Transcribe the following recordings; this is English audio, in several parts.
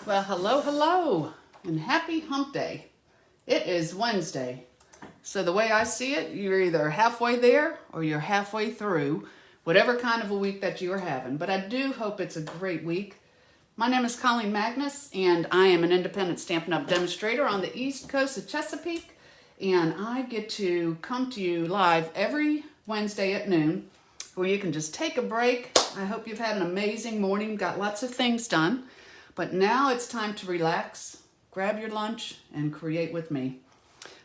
Well, hello, and happy hump day. It is Wednesday. So the way I see it, you're either halfway there or you're halfway through whatever kind of a week that you are having. But I do hope it's a great week. My name is Colleen Magness, and I am an independent Stampin' Up! Demonstrator on the East Coast of Chesapeake. And I get to come to you live every Wednesday at noon, where you can just take a break. I hope you've had an amazing morning, got lots of things done. But now it's time to relax, grab your lunch, and create with me.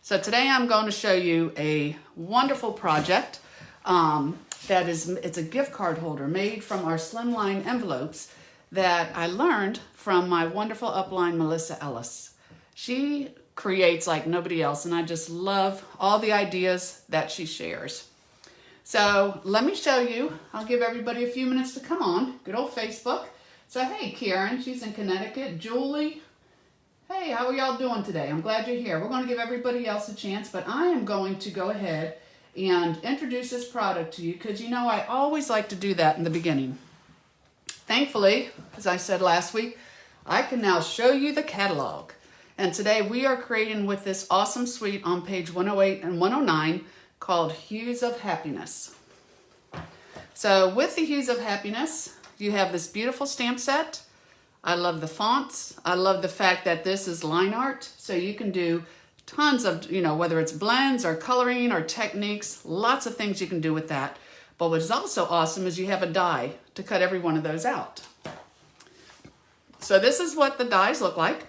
So today I'm going to show you a wonderful project it's a gift card holder made from our Slimline envelopes that I learned from my wonderful upline, Melissa Ellis. She creates like nobody else, and I just love all the ideas that she shares. So let me show you. I'll give everybody a few minutes to come on. Good old Facebook. So hey, Karen, she's in Connecticut. Julie, hey, how are y'all doing today? I'm glad you're here. We're going to give everybody else a chance, but I am going to go ahead and introduce this product to you because you know I always like to do that in the beginning. Thankfully, as I said last week, I can now show you the catalog. And today we are creating with this awesome suite on page 108 and 109 called Hues of Happiness. So with the Hues of Happiness, you have this beautiful stamp set. I love the fonts. I love the fact that this is line art. So you can do tons of, whether it's blends or coloring or techniques, lots of things you can do with that. But what's also awesome is you have a die to cut every one of those out. So this is what the dies look like.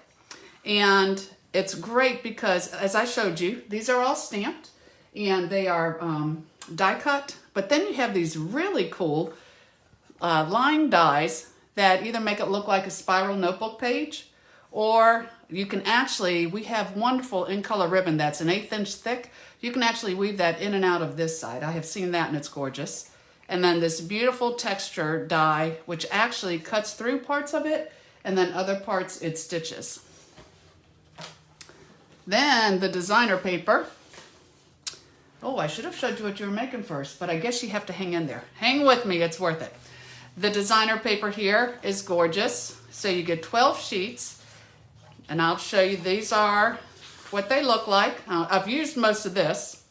And it's great because, as I showed you, these are all stamped and they are die cut. But then you have these really cool line dies that either make it look like a spiral notebook page, or you can actually, we have wonderful in color ribbon that's an 1/8 inch thick. You can actually weave that in and out of this side. I have seen that and it's gorgeous. And then this beautiful texture die, which actually cuts through parts of it, and then other parts it stitches. Then the designer paper. Oh, I should have showed you what you were making first, but I guess you have to hang in there. Hang with me, it's worth it. The designer paper here is gorgeous. So you get 12 sheets, and I'll show you, these are what they look like. I've used most of this.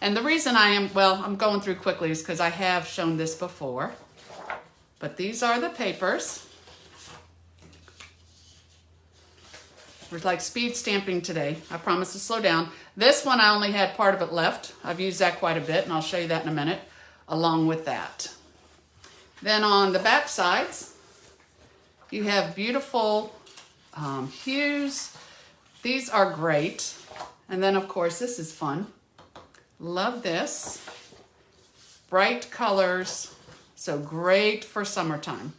And the reason I'm going through quickly is because I have shown this before. But these are the papers. We're like speed stamping today. I promise to slow down. This one, I only had part of it left. I've used that quite a bit, and I'll show you that in a minute, along with that. Then on the back sides, you have beautiful hues. These are great. And then, of course, this is fun. Love this. Bright colors, so great for summertime.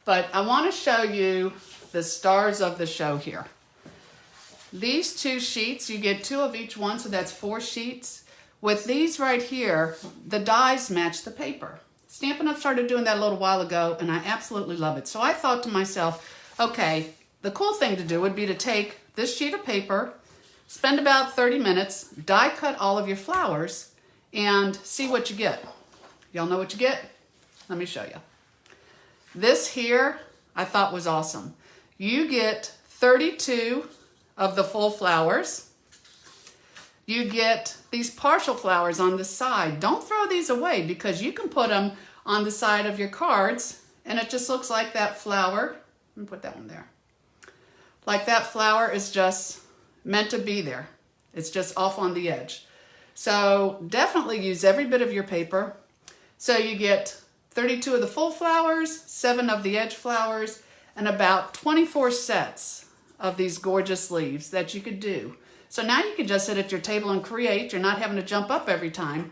But I want to show you the stars of the show here. These 2 sheets, you get 2 of each one, so that's 4 sheets. With these right here, the dies match the paper. Stampin' Up! Started doing that a little while ago, and I absolutely love it. So I thought to myself, okay, the cool thing to do would be to take this sheet of paper, spend about 30 minutes, die cut all of your flowers, and see what you get. Y'all know what you get? Let me show you. This here, I thought was awesome. You get 32 of the full flowers. You get these partial flowers on the side. Don't throw these away because you can put them on the side of your cards and it just looks like that flower. Let me put that one there. Like that flower is just meant to be there. It's just off on the edge. So definitely use every bit of your paper. So you get 32 of the full flowers, 7 of the edge flowers, and about 24 sets of these gorgeous leaves that you could do. So now you can just sit at your table and create. You're not having to jump up every time.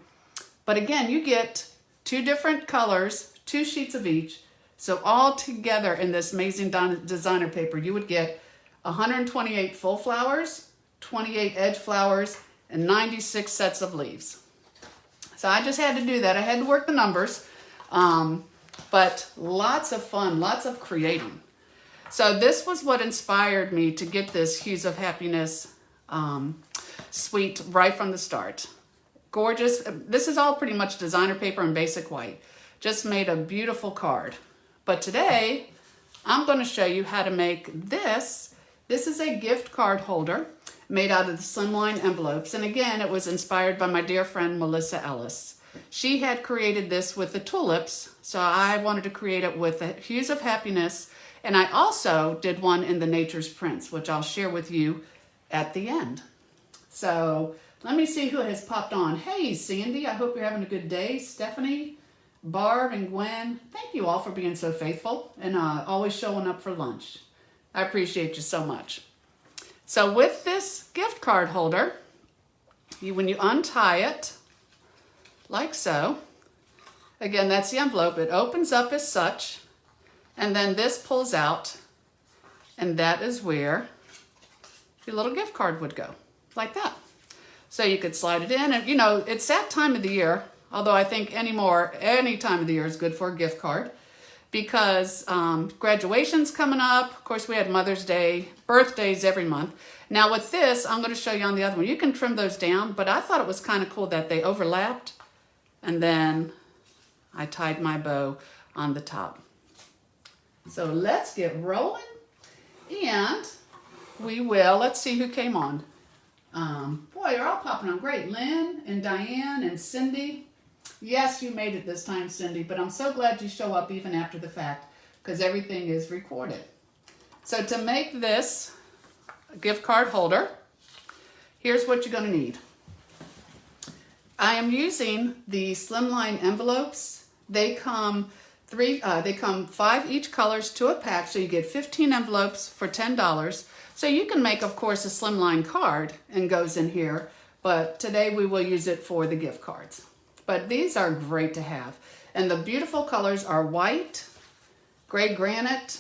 But again, you get 2 different colors, 2 sheets of each. So all together in this amazing designer paper, you would get 128 full flowers, 28 edge flowers, and 96 sets of leaves. So I just had to do that. I had to work the numbers, but lots of fun, lots of creating. So this was what inspired me to get this Hues of Happiness suite right from the start. Gorgeous. This is all pretty much designer paper in basic white. Just made a beautiful card. But today, I'm going to show you how to make this. This is a gift card holder made out of the Slimline envelopes. And again, it was inspired by my dear friend, Melissa Ellis. She had created this with the tulips, so I wanted to create it with the Hues of Happiness. And I also did one in the Nature's Prince, which I'll share with you at the end. So let me see who has popped on. Hey, Sandy, I hope you're having a good day. Stephanie, Barb, and Gwen, thank you all for being so faithful and always showing up for lunch. I appreciate you so much. So with this gift card holder, when you untie it, like so, again, that's the envelope. It opens up as such, and then this pulls out, and that is where your little gift card would go, like that. So you could slide it in, and you know, it's that time of the year, although I think any time of the year is good for a gift card, because graduation's coming up. Of course, we had Mother's Day, birthdays every month. Now with this, I'm going to show you on the other one. You can trim those down, but I thought it was kind of cool that they overlapped, and then I tied my bow on the top. So let's get rolling, and we will, let's see who came on. Boy, you're all popping on great. Lynn and Diane and Cindy. Yes, you made it this time, Cindy, but I'm so glad you show up even after the fact because everything is recorded. So to make this gift card holder, here's what you're going to need. I am using the Slimline envelopes. They come 5 each colors to a pack, so you get 15 envelopes for $10. So you can make, of course, a Slimline card and goes in here, but today we will use it for the gift cards. But these are great to have. And the beautiful colors are white, gray granite,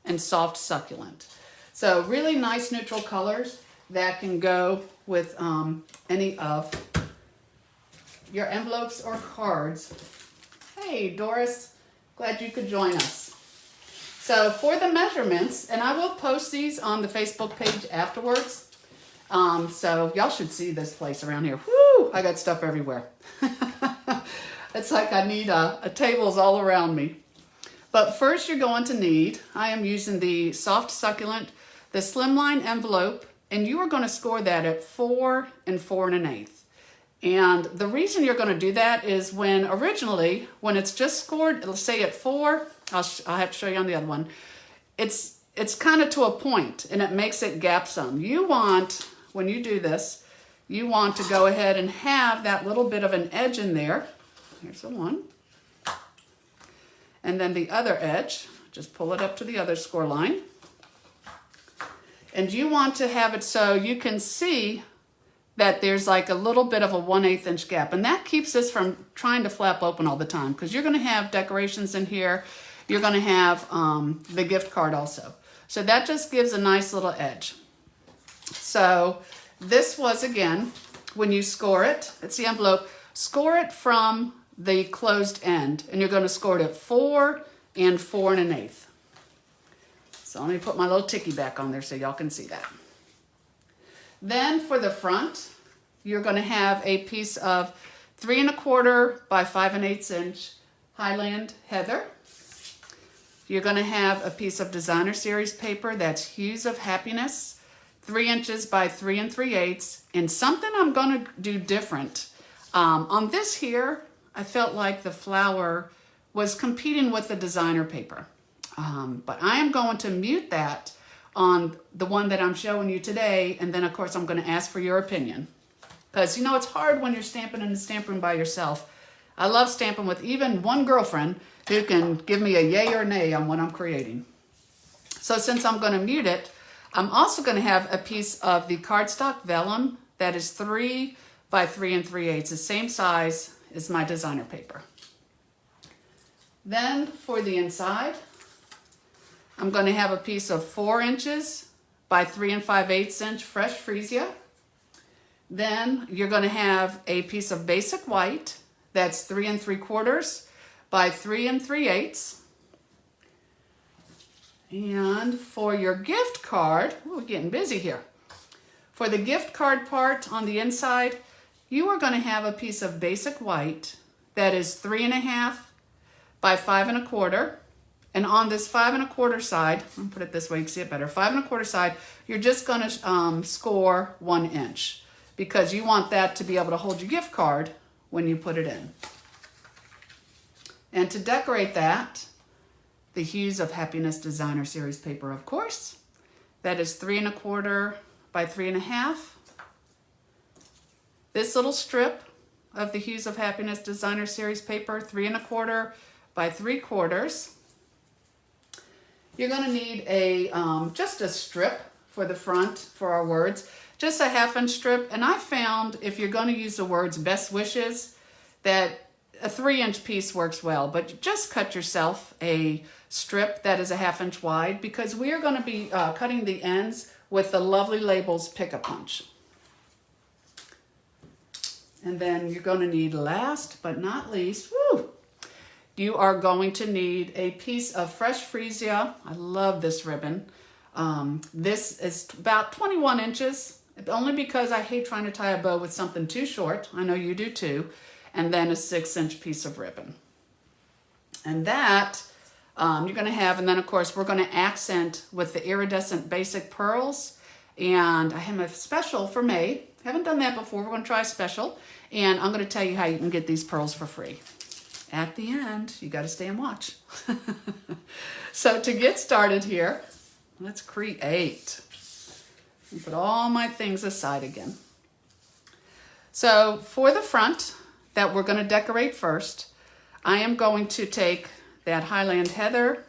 and soft succulent. So really nice neutral colors that can go with any of your envelopes or cards. Hey, Doris, glad you could join us. So for the measurements, and I will post these on the Facebook page afterwards. So y'all should see this place around here. Woo, I got stuff everywhere. It's like I need tables all around me. But first you're going to need, I am using the soft succulent, the Slimline envelope, and you are going to score that at 4 and 4 1/8. And the reason you're going to do that is when it's just scored, let's say at 4, I'll have to show you on the other one, it's kind of to a point and it makes it gap some. You want, when you do this, you want to go ahead and have that little bit of an edge in there. Here's the one. And then the other edge, just pull it up to the other score line. And you want to have it so you can see that there's like a little bit of a 1/8 inch gap. And that keeps this from trying to flap open all the time because you're going to have decorations in here. You're going to have the gift card also. So that just gives a nice little edge. So this was, again, when you score it, it's the envelope, score it from the closed end. And you're going to score it at 4 and 4 1/8. So let me put my little ticky back on there so y'all can see that. Then for the front, you're going to have a piece of 3 1/4 by 5 1/8 inch Highland Heather. You're going to have a piece of designer series paper that's Hues of Happiness, 3 inches by 3 3/8. And something I'm going to do different. On this here, I felt like the flower was competing with the designer paper. But I am going to mute that on the one that I'm showing you today, and then of course I'm going to ask for your opinion. Because you know it's hard when you're stamping in the stamp room by yourself. I love stamping with even one girlfriend who can give me a yay or nay on what I'm creating. So since I'm going to mute it, I'm also going to have a piece of the cardstock vellum that is 3 by 3 3/8, the same size as my designer paper. Then for the inside, I'm going to have a piece of 4 inches by 3 5/8 inch fresh freesia. Then you're going to have a piece of basic white that's 3 3/4 by 3 3/8. And for your gift card, we're getting busy here. For the gift card part on the inside, you are going to have a piece of basic white that is 3 1/2 by 5 1/4. And on this 5 1/4 side, I'm gonna put it this way, you can see it better. 5 1/4 side, you're just gonna score 1 inch because you want that to be able to hold your gift card when you put it in. And to decorate that, the Hues of Happiness Designer Series paper, of course. That is 3 1/4 by 3 1/2. This little strip of the Hues of Happiness Designer Series paper, 3 1/4 by 3/4. You're going to need a just a strip for the front for our words, just a 1/2 inch strip. And I found if you're going to use the words best wishes, that a 3 inch piece works well, but just cut yourself a strip that is a 1/2 inch wide because we are going to be cutting the ends with the lovely labels Pick-a-Punch. And then you're going to need, last but not least, you are going to need a piece of fresh freesia. I love this ribbon. This is about 21 inches, only because I hate trying to tie a bow with something too short. I know you do too. And then a 6 inch piece of ribbon. And that you're going to have, and then of course we're going to accent with the Iridescent Basic Pearls. And I have a special for May. Haven't done that before. We're going to try a special. And I'm going to tell you how you can get these pearls for free. At the end, you got to stay and watch. So to get started here, let's create. And put all my things aside again. So for the front that we're going to decorate first, I am going to take that Highland Heather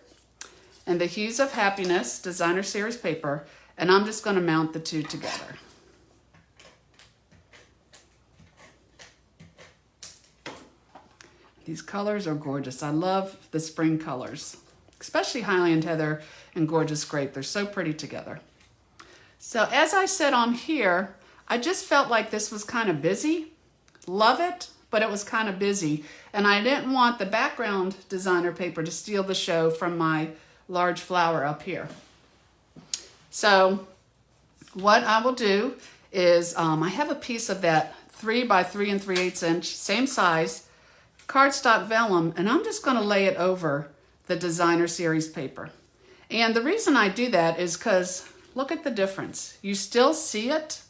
and the Hues of Happiness Designer Series paper, and I'm just going to mount the two together. These colors are gorgeous. I love the spring colors, especially Highland Heather and Gorgeous Grape. They're so pretty together. So as I said on here, I just felt like this was kind of busy. Love it, but it was kind of busy. And I didn't want the background designer paper to steal the show from my large flower up here. So what I will do is I have a piece of that 3 by 3 3/8 inch, same size, cardstock vellum, and I'm just going to lay it over the Designer Series paper. And the reason I do that is because look at the difference. You still see it,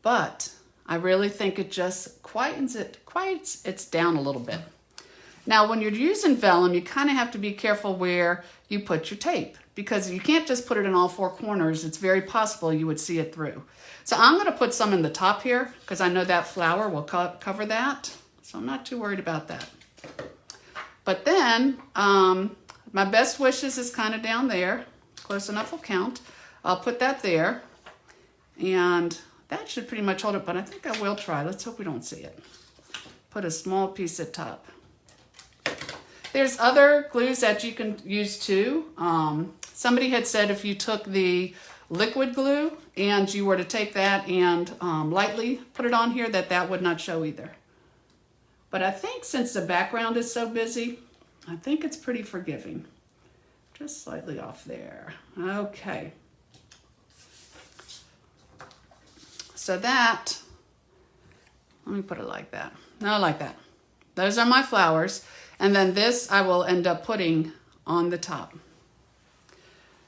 but I really think it just quiets it down a little bit. Now, when you're using vellum, you kind of have to be careful where you put your tape because you can't just put it in all 4 corners. It's very possible you would see it through. So I'm going to put some in the top here because I know that flower will cover that. So I'm not too worried about that. But then my best wishes is kind of down there. Close enough will count. I'll put that there. And that should pretty much hold it, but I think I will try. Let's hope we don't see it. Put a small piece at top. There's other glues that you can use too. Somebody had said if you took the liquid glue and you were to take that and lightly put it on here, that would not show either. But I think since the background is so busy, I think it's pretty forgiving. Just slightly off there. Okay. So that, let me put it like that. No, like that. Those are my flowers. And then this I will end up putting on the top.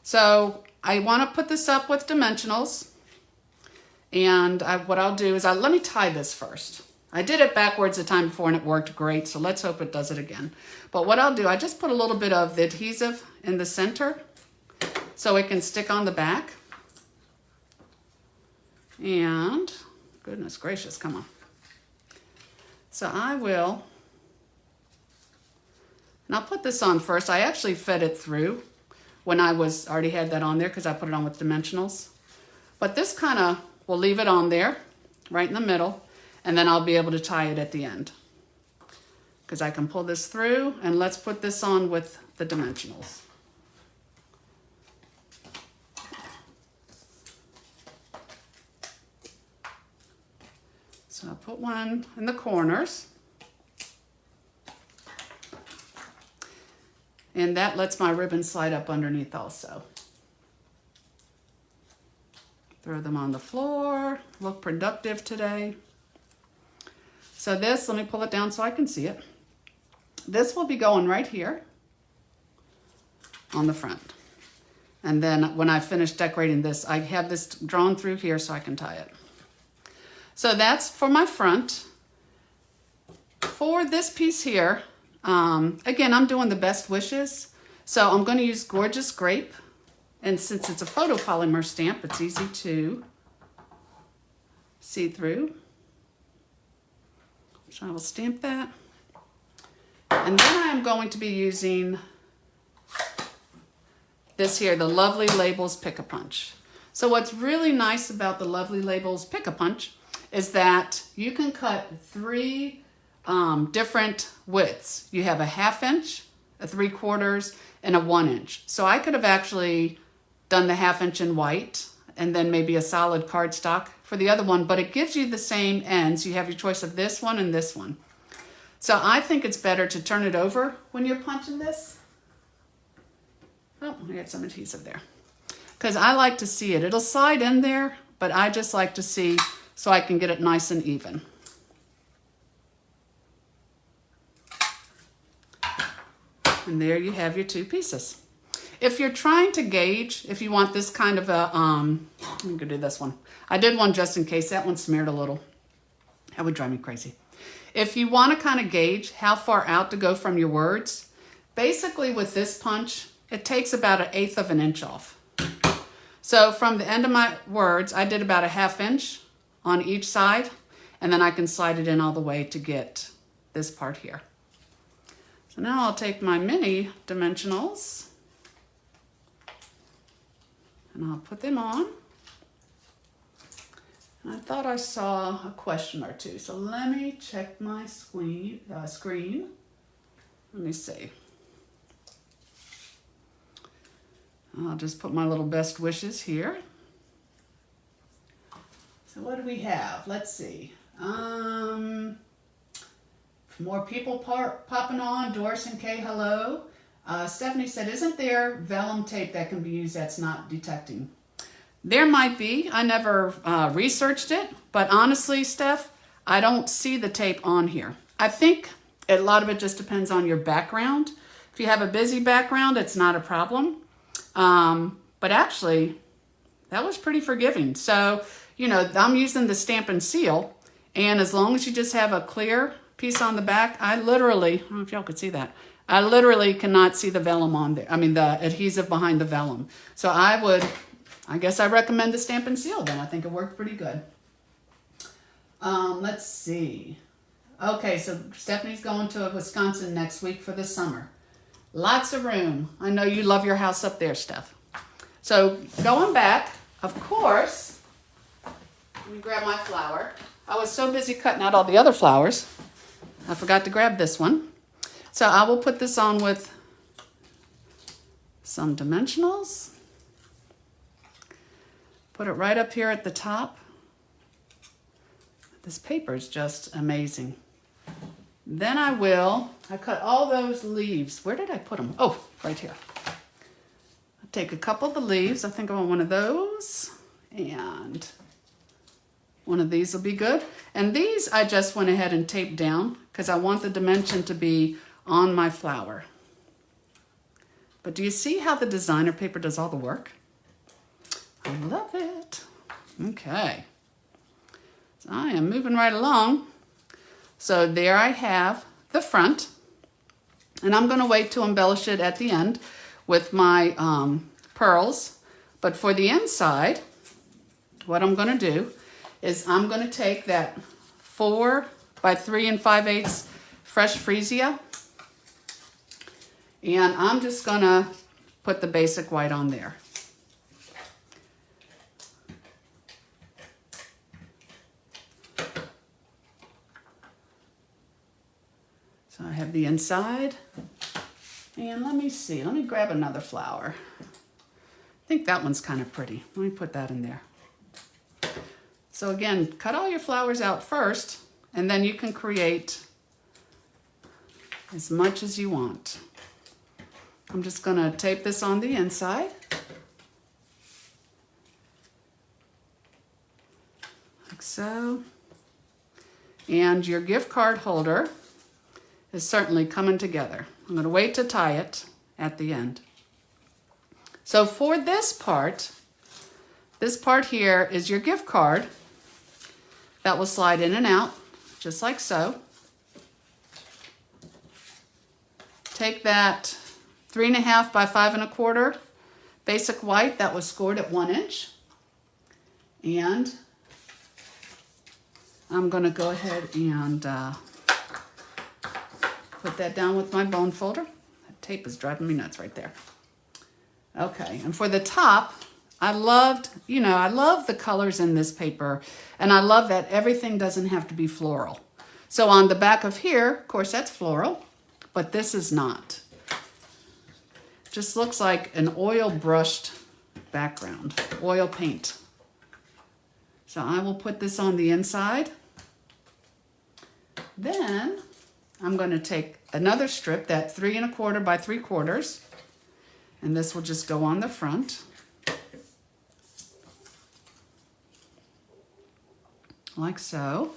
So I want to put this up with dimensionals. And what I'll do is, let me tie this first. I did it backwards the time before and it worked great. So let's hope it does it again. But what I'll do, I just put a little bit of the adhesive in the center so it can stick on the back. And goodness gracious, come on. So I will, and I'll put this on first. I actually fed it through when I already had that on there because I put it on with dimensionals. But this kind of, we'll leave it on there, right in the middle, and then I'll be able to tie it at the end. Because I can pull this through, and let's put this on with the dimensionals. So I'll put one in the corners. And that lets my ribbon slide up underneath also. Throw them on the floor. Look productive today. So this, let me pull it down so I can see it. This will be going right here. on the front. And then when I finish decorating this, I have this drawn through here so I can tie it. So that's for my front. For this piece here, again, I'm doing the best wishes. So I'm going to use Gorgeous Grape. And since it's a photopolymer stamp, it's easy to see through. So I will stamp that. And then I am going to be using this here, the Lovely Labels Pick-a-Punch. So what's really nice about the Lovely Labels Pick-a-Punch is that you can cut 3 different widths. You have a 1/2 inch, a 3/4, and a 1 inch. So I could have actually done the 1/2 inch in white and then maybe a solid cardstock for the other one, but it gives you the same ends. You have your choice of this one and this one. So I think it's better to turn it over when you're punching this. Oh, I got some adhesive there. Because I like to see it. It'll slide in there, but I just like to see so I can get it nice and even. And there you have your 2 pieces. If you're trying to gauge, if you want this kind of a, I'm going to do this one. I did one just in case. That one smeared a little. That would drive me crazy. If you want to kind of gauge how far out to go from your words, basically with this punch, it takes about 1/8 of an inch off. So from the end of my words, I did about a 1/2 inch on each side, and then I can slide it in all the way to get this part here. So now I'll take my mini dimensionals and I'll put them on. And I thought I saw a question or two. So let me check my screen. Let me see. I'll just put my little best wishes here. So what do we have? Let's see. More people popping on. Doris and Kay, hello. Stephanie said, isn't there vellum tape that can be used that's not detecting? There might be. I never researched it, but honestly, Steph, I don't see the tape on here. I think a lot of it just depends on your background. If you have a busy background, it's not a problem. But actually, that was pretty forgiving. So, you know, I'm using the Stampin' Seal, and as long as you just have a clear piece on the back, I literally, I don't know if y'all could see that, I literally cannot see the vellum on there. I mean, the adhesive behind the vellum. So I guess I recommend the Stampin' Seal then. I think it worked pretty good. Let's see. Okay, so Stephanie's going to Wisconsin next week for the summer. Lots of room. I know you love your house up there, Steph. So going back, of course, let me grab my flower. I was so busy cutting out all the other flowers, I forgot to grab this one. So I will put this on with some dimensionals. Put it right up here at the top. This paper is just amazing. Then I cut all those leaves. Where did I put them? Oh, right here. I'll take a couple of the leaves. I think I want one of those. And one of these will be good. And these I just went ahead and taped down because I want the dimension to be on my flower. But do you see how the designer paper does all the work? I love it. Okay. So I am moving right along. So there I have the front. And I'm going to wait to embellish it at the end with my pearls. But for the inside, what I'm going to do is I'm going to take that 4 by 3 5/8 fresh freesia. And I'm just going to put the basic white on there. So I have the inside. And let me see. Let me grab another flower. I think that one's kind of pretty. Let me put that in there. So again, cut all your flowers out first, and then you can create as much as you want. I'm just going to tape this on the inside. Like so. And your gift card holder is certainly coming together. I'm going to wait to tie it at the end. So for this part here is your gift card that will slide in and out, just like so. Take that 3.5 by 5.25 basic white that was scored at 1 inch. And I'm gonna go ahead and put that down with my bone folder. That tape is driving me nuts right there. Okay, and for the top, I love the colors in this paper, and I love that everything doesn't have to be floral. So on the back of here, of course, that's floral, but this is not. Just looks like an oil brushed background, oil paint. So I will put this on the inside. Then I'm going to take another strip, that 3.25 by 3/4, and this will just go on the front. Like so.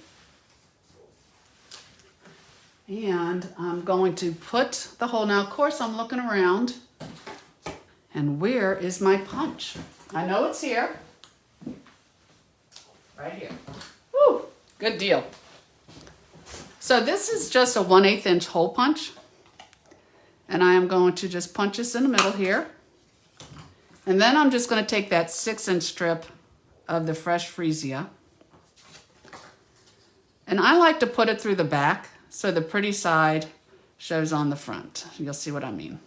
And I'm going to put the hole. Now, of course, I'm looking around. And where is my punch? I know it's here. Right here. Woo! Good deal. So this is just a 1/8 inch hole punch. And I am going to just punch this in the middle here. And then I'm just going to take that 6-inch strip of the fresh freesia. And I like to put it through the back so the pretty side shows on the front. You'll see what I mean.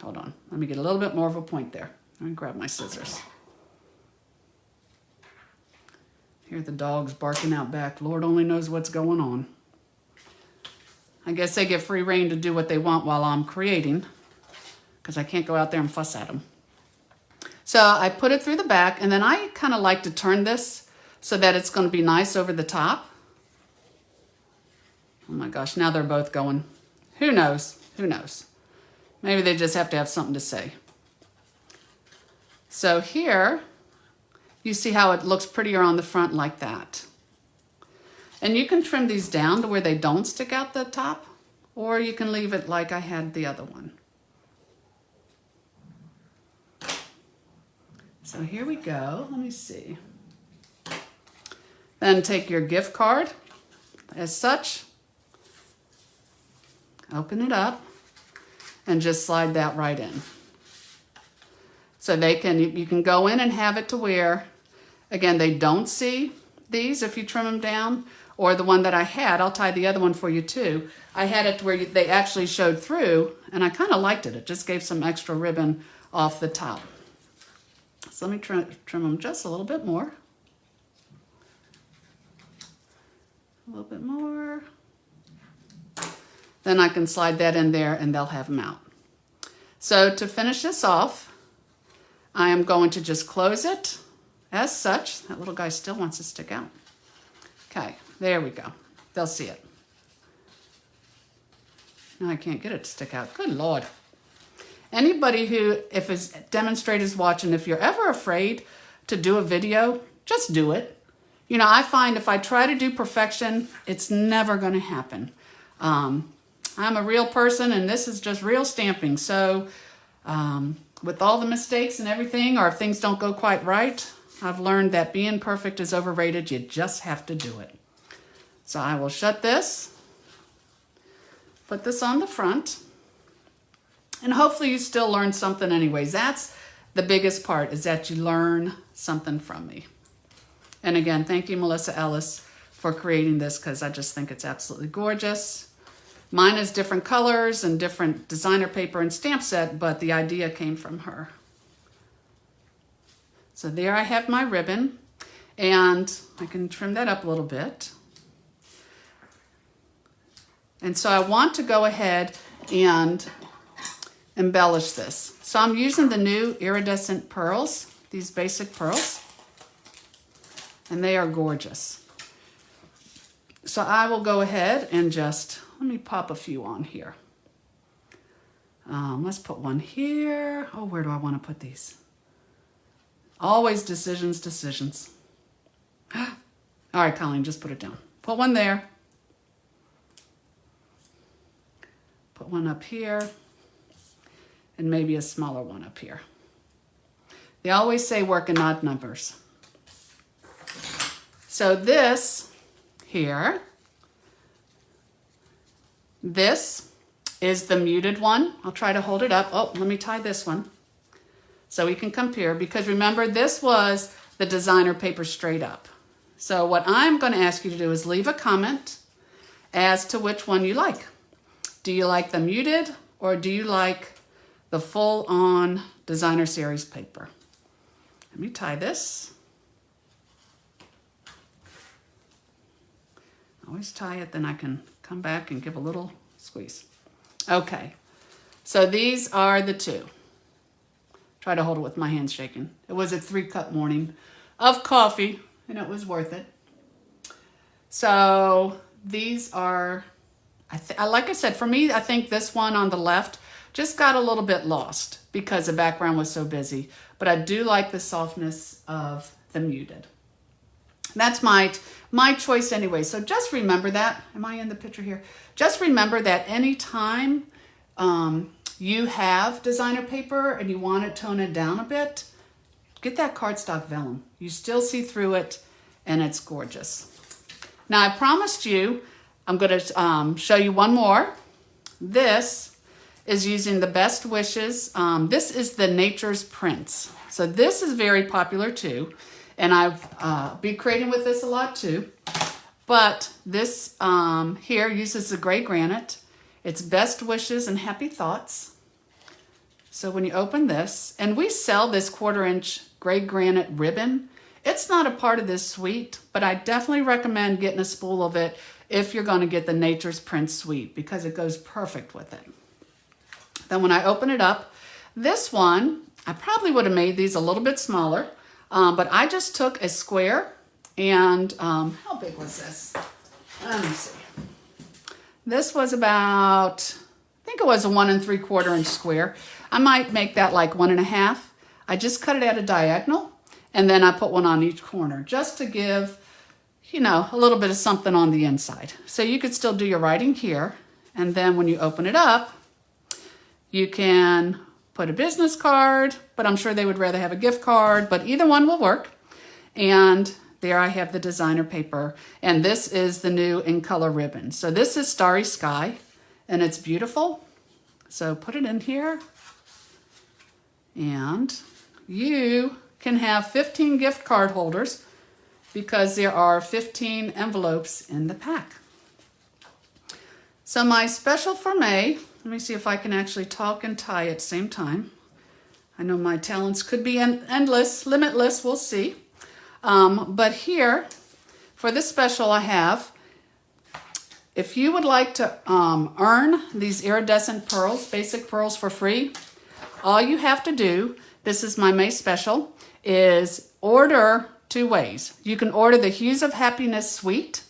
Hold on, let me get a little bit more of a point there. Let me grab my scissors. Hear the dogs barking out back. Lord only knows what's going on. I guess they get free rein to do what they want while I'm creating, because I can't go out there and fuss at them. So I put it through the back, and then I kind of like to turn this so that it's going to be nice over the top. Oh my gosh, now they're both going. Who knows? Who knows? Maybe they just have to have something to say. So here, you see how it looks prettier on the front like that. And you can trim these down to where they don't stick out the top, or you can leave it like I had the other one. So here we go. Let me see. Then take your gift card as such, open it up, and just slide that right in. So you can go in and have it to where, again, they don't see these if you trim them down, or the one that I had, I'll tie the other one for you too. I had it where they actually showed through, and I kind of liked it. It just gave some extra ribbon off the top. So let me trim them just a little bit more. A little bit more. Then I can slide that in there and they'll have them out. So to finish this off, I am going to just close it as such. That little guy still wants to stick out. Okay, there we go. They'll see it. Now I can't get it to stick out. Good Lord. Anybody who, if his demonstrator's watching, if you're ever afraid to do a video, just do it. You know, I find if I try to do perfection, it's never going to happen. I'm a real person, and this is just real stamping. So with all the mistakes and everything, or if things don't go quite right, I've learned that being perfect is overrated. You just have to do it. So I will shut this, put this on the front, and hopefully you still learn something anyways. That's the biggest part, is that you learn something from me. And again, thank you, Melissa Ellis, for creating this, because I just think it's absolutely gorgeous. Mine is different colors and different designer paper and stamp set, but the idea came from her. So there I have my ribbon, and I can trim that up a little bit. And so I want to go ahead and embellish this. So I'm using the new Iridescent Pearls, these basic pearls, and they are gorgeous. So I will go ahead and just, let me pop a few on here. Let's put one here. Oh, where do I want to put these? Always decisions. All right, Colleen, just put it down. Put one there. Put one up here. And maybe a smaller one up here. They always say work in odd numbers. So this here, this is the muted one. I'll try to hold it up. Oh, let me tie this one so we can compare, because remember, this was the designer paper straight up. So what I'm going to ask you to do is leave a comment as to which one you like. Do you like the muted, or do you like the full-on designer series paper? Let me tie this. Always tie it, then I can come back and give a little squeeze. Okay, so these are the two. Try to hold it with my hands shaking. It was a 3-cup morning of coffee, and it was worth it. So these are, like I said, for me, I think this one on the left just got a little bit lost because the background was so busy. But I do like the softness of the muted. That's my choice anyway. So just remember that. Am I in the picture here? Just remember that anytime you have designer paper and you want to tone it down a bit, get that cardstock vellum. You still see through it, and it's gorgeous. Now, I promised you I'm going to show you one more. This is using the Best Wishes. This is the Nature's Prince. So this is very popular too. And I've been creating with this a lot too. But this here uses the gray granite. It's Best Wishes and Happy Thoughts. So when you open this, and we sell this 1/4-inch gray granite ribbon. It's not a part of this suite, but I definitely recommend getting a spool of it if you're going to get the Nature's Prince suite, because it goes perfect with it. Then when I open it up, this one, I probably would have made these a little bit smaller, but I just took a square, and how big was this? Let me see. This was about, I think it was a 1 3/4 inch square. I might make that like 1.5. I just cut it at a diagonal, and then I put one on each corner just to give, you know, a little bit of something on the inside. So you could still do your writing here, and then when you open it up, you can put a business card, but I'm sure they would rather have a gift card, but either one will work. And there I have the designer paper, and this is the new in color ribbon. So this is Starry Sky, and it's beautiful. So put it in here, and you can have 15 gift card holders because there are 15 envelopes in the pack. So my special for May, let me see if I can actually talk and tie at the same time. I know my talents could be endless, limitless, we'll see. But here, for this special I have, if you would like to earn these iridescent pearls, basic pearls for free, all you have to do, this is my May special, is order 2 ways. You can order the Hues of Happiness suite.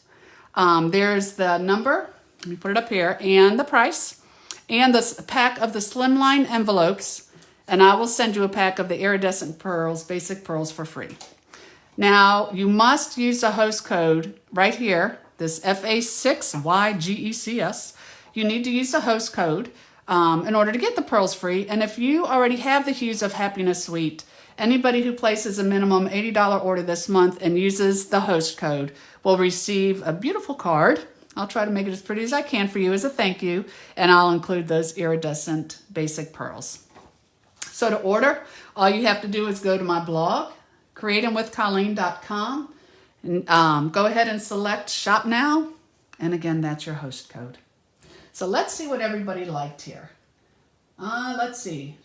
There's the number, let me put it up here, and the price, and the pack of the Slimline envelopes, and I will send you a pack of the iridescent pearls, basic pearls for free. Now, you must use the host code right here, this FA6YGECS. You need to use the host code in order to get the pearls free. And if you already have the Hues of Happiness suite, anybody who places a minimum $80 order this month and uses the host code will receive a beautiful card. I'll try to make it as pretty as I can for you as a thank you, and I'll include those iridescent basic pearls. So to order, all you have to do is go to my blog, creatingwithcolleen.com, and go ahead and select Shop Now, and again, that's your host code. So let's see what everybody liked here. Let's see.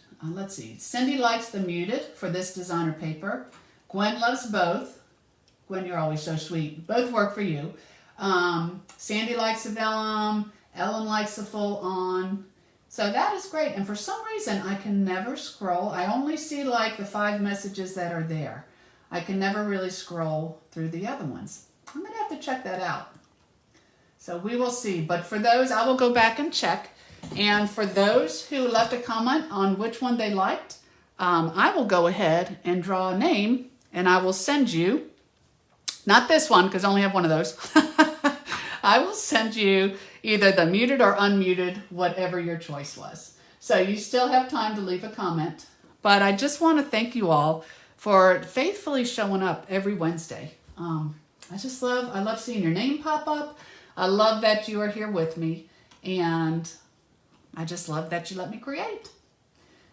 Cindy likes the muted for this designer paper. Gwen loves both. Gwen, you're always so sweet. Both work for you. Sandy likes the vellum. Ellen likes the full on. So that is great. And for some reason, I can never scroll. I only see like the 5 messages that are there. I can never really scroll through the other ones. I'm going to have to check that out. So we will see. But for those, I will go back and check. And for those who left a comment on which one they liked, I will go ahead and draw a name, and I will send you, not this one because I only have one of those. I will send you either the muted or unmuted, whatever your choice was. So you still have time to leave a comment. But I just want to thank you all for faithfully showing up every Wednesday. I love seeing your name pop up. I love that you are here with me. And I just love that you let me create.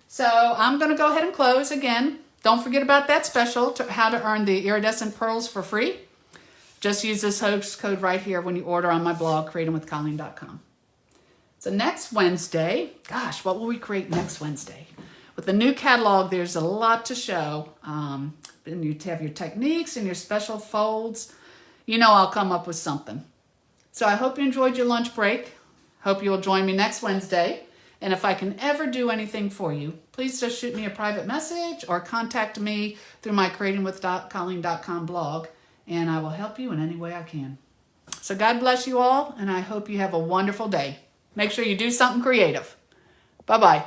So I'm going to go ahead and close again. Don't forget about that special, how to earn the Iridescent Pearls for free. Just use this host code right here when you order on my blog, creatingwithcolleen.com. So next Wednesday, gosh, what will we create next Wednesday? With the new catalog, there's a lot to show. And you have your techniques and your special folds. You know I'll come up with something. So I hope you enjoyed your lunch break. Hope you'll join me next Wednesday. And if I can ever do anything for you, please just shoot me a private message or contact me through my creatingwithcolleen.com blog, and I will help you in any way I can. So God bless you all, and I hope you have a wonderful day. Make sure you do something creative. Bye-bye.